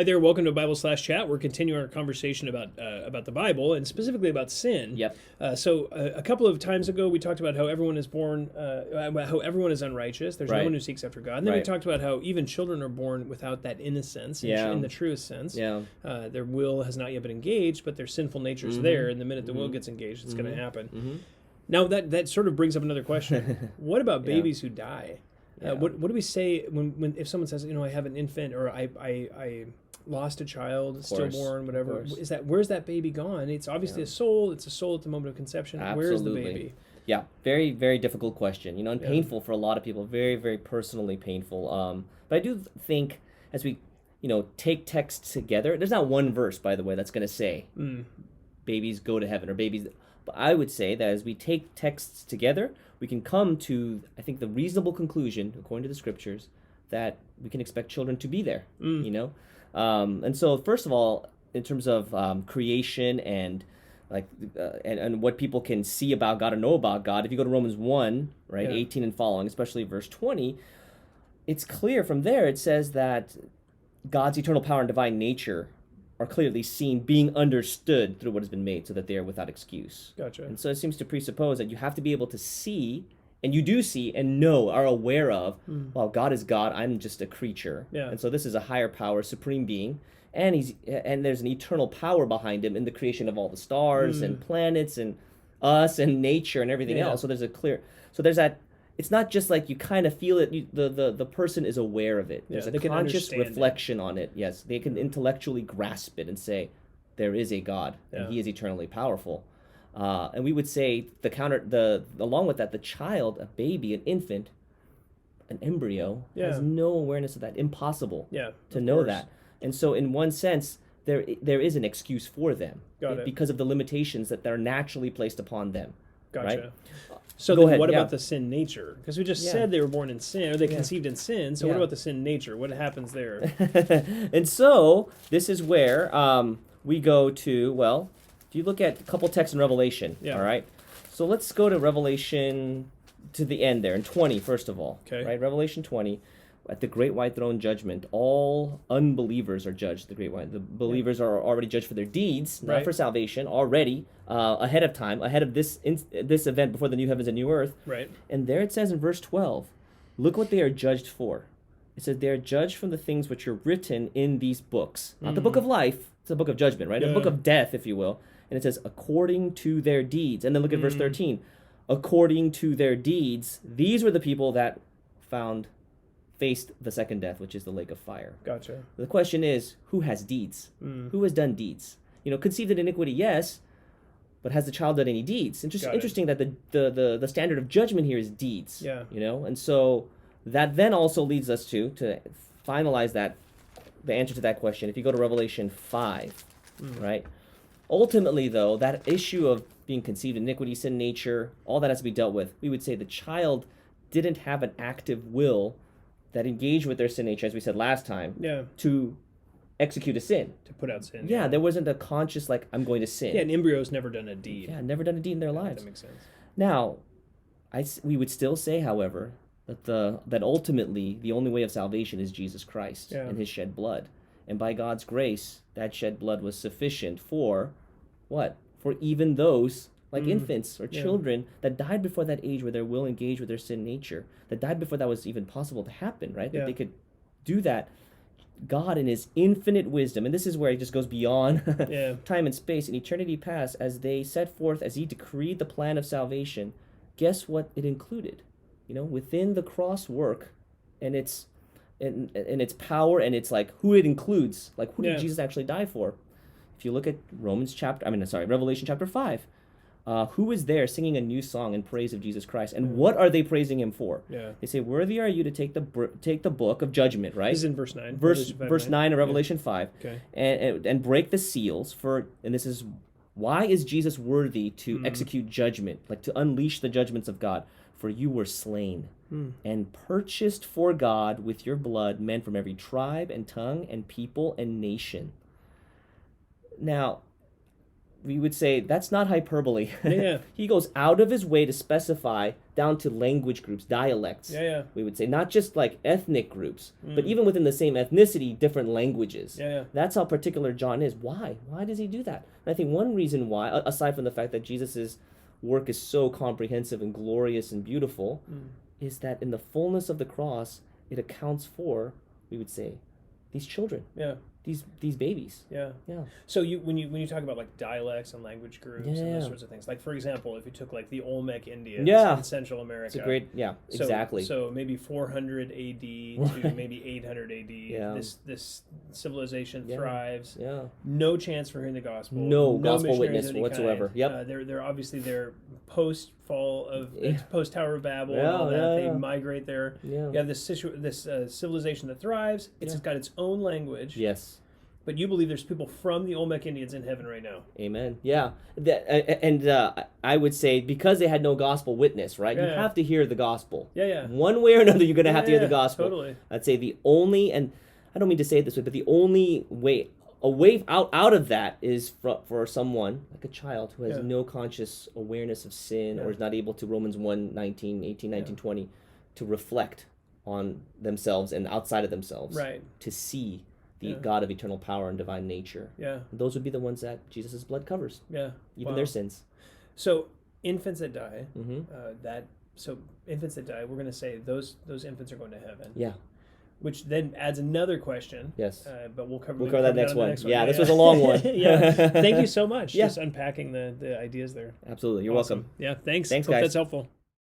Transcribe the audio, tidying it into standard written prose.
Hi there, welcome to Bible/Chat. We're continuing our conversation about the Bible and specifically about sin. Yep. So a couple of times ago, we talked about how everyone is born, how everyone is unrighteous. There's no Right. one who seeks after God. And then we Right. talked about how even children are born without that innocence, Yeah. in the truest sense. Yeah. Their will has not yet been engaged, but their sinful nature is there. And the minute the will gets engaged, it's going to happen. Mm-hmm. Now that sort of brings up another question: what about Yeah. babies who die? Yeah. What do we say when if someone says, I have an infant, or I lost a child, stillborn, whatever? Where's that baby gone? It's obviously a soul. It's a soul at the moment of conception. Absolutely. Where's the baby? Yeah, very, very difficult question. And Yeah. painful for a lot of people. Very, very personally painful. But I do think as we, take texts together, there's not one verse, by the way, that's going to say babies go to heaven or babies. But I would say that as we take texts together, we can come to, I think, the reasonable conclusion, according to the scriptures, that we can expect children to be there. And so, first of all, in terms of creation and and what people can see about God or know about God, if you go to Romans 1, right, 18 and following, especially verse 20, it's clear from there. It says that God's eternal power and divine nature are clearly seen, being understood through what has been made, so that they are without excuse. Gotcha. And so it seems to presuppose that you have to be able to see, and you do see and know, are aware of, well, God is God, I'm just a creature. Yeah. And so this is a higher power, supreme being, and there's an eternal power behind him in the creation of all the stars and planets and us and nature and everything else. So there's that. It's not just like you kind of feel it. The person is aware of it. There's a conscious reflection on it. Yes, they can intellectually grasp it and say, there is a God, and he is eternally powerful. And we would say along with that, the child, a baby, an infant, an embryo, has no awareness of that. Impossible to know that. And so in one sense, there is an excuse for them because of the limitations that are naturally placed upon them. Gotcha. Right? So Go then ahead, what yeah. about the sin nature? Because we just said they were born in sin, or they conceived in sin. So what Yeah. about the sin nature? What happens there? And so this is where we go to, well, if you look at a couple texts in Revelation, all right? So let's go to Revelation to the end there, in 20, first of all. Okay. Right? Revelation 20, at the great white throne judgment, all unbelievers are judged. The believers are already judged for their deeds, not for salvation, already, ahead of time, ahead of this event before the new heavens and new earth. Right. And there it says in verse 12, look what they are judged for. It says they are judged from the things which are written in these books. Not the book of life, it's the book of judgment, right? The book of death, if you will. And it says, according to their deeds. And then look at verse 13. According to their deeds, these were the people that faced the second death, which is the lake of fire. Gotcha. The question is, who has deeds? Who has done deeds? Conceived in iniquity, yes, but has the child done any deeds? Interesting that the standard of judgment here is deeds. Yeah. And so that then also leads us to finalize the answer to that question. If you go to Revelation 5, right? Ultimately, though, that issue of being conceived in iniquity, sin nature, all that has to be dealt with. We would say the child didn't have an active will that engaged with their sin nature, as we said last time, to execute a sin. To put out sin. Yeah, there wasn't a conscious, I'm going to sin. Yeah, an embryo's never done a deed. Yeah, never done a deed in their lives. That makes sense. Now, we would still say, however, that ultimately the only way of salvation is Jesus Christ and his shed blood. And by God's grace, that shed blood was sufficient for what? For even those like infants or children that died before that age where their will engaged with their sin nature, that died before that was even possible to happen, right? That they could do that. God in his infinite wisdom, and this is where he just goes beyond time and space and eternity past, as they set forth, as he decreed the plan of salvation, guess what it included? Within the cross work and its power and its who it includes, who did Jesus actually die for? If you look at Revelation chapter 5, who is there singing a new song in praise of Jesus Christ? And what are they praising him for? They say, worthy are you to take the book of judgment, right? This is in verse 9. Verse 9 of Revelation 5. Okay. And break the seals and this is, why is Jesus worthy to execute judgment, to unleash the judgments of God? For you were slain and purchased for God with your blood men from every tribe and tongue and people and nation. Now, we would say that's not hyperbole. Yeah. He goes out of his way to specify down to language groups, dialects. Yeah. We would say not just like ethnic groups, but even within the same ethnicity, different languages. Yeah. That's how particular John is. Why? Why does he do that? And I think one reason why, aside from the fact that Jesus's work is so comprehensive and glorious and beautiful, is that in the fullness of the cross, it accounts for, we would say, these children. Yeah. These babies. Yeah. So when you talk about like dialects and language groups and those sorts of things, like for example, if you took like the Olmec Indians in Central America, it's a great exactly. So maybe 400 A.D. to maybe 800 A.D. This civilization thrives. Yeah. No chance for hearing the gospel. No gospel witness whatsoever. Kind. Yep. They're obviously post fall of post Tower of Babel and all that. They migrate there. Yeah. You have this civilization that thrives. It's got its own language. Yes. But you believe there's people from the Olmec Indians in heaven right now. Amen. Yeah. I would say because they had no gospel witness, right? You have to hear the gospel. Yeah. One way or another, you're going to have to hear the gospel. Totally. I'd say the only, and I don't mean to say it this way, but the only way, a way out of that is for someone, like a child, who has no conscious awareness of sin or is not able to, Romans 1:19, 18, 19, 20, to reflect on themselves and outside of themselves. Right. To see the God of eternal power and divine nature. Yeah. Those would be the ones that Jesus' blood covers. Yeah. Even their sins. So infants that die, infants that die, we're going to say those infants are going to heaven. Yeah. Which then adds another question. Yes. But we'll cover that next one. Yeah, this was a long one. Thank you so much. Just unpacking the ideas there. Absolutely. You're welcome. Yeah, thanks. Thanks, Hope guys. that's helpful.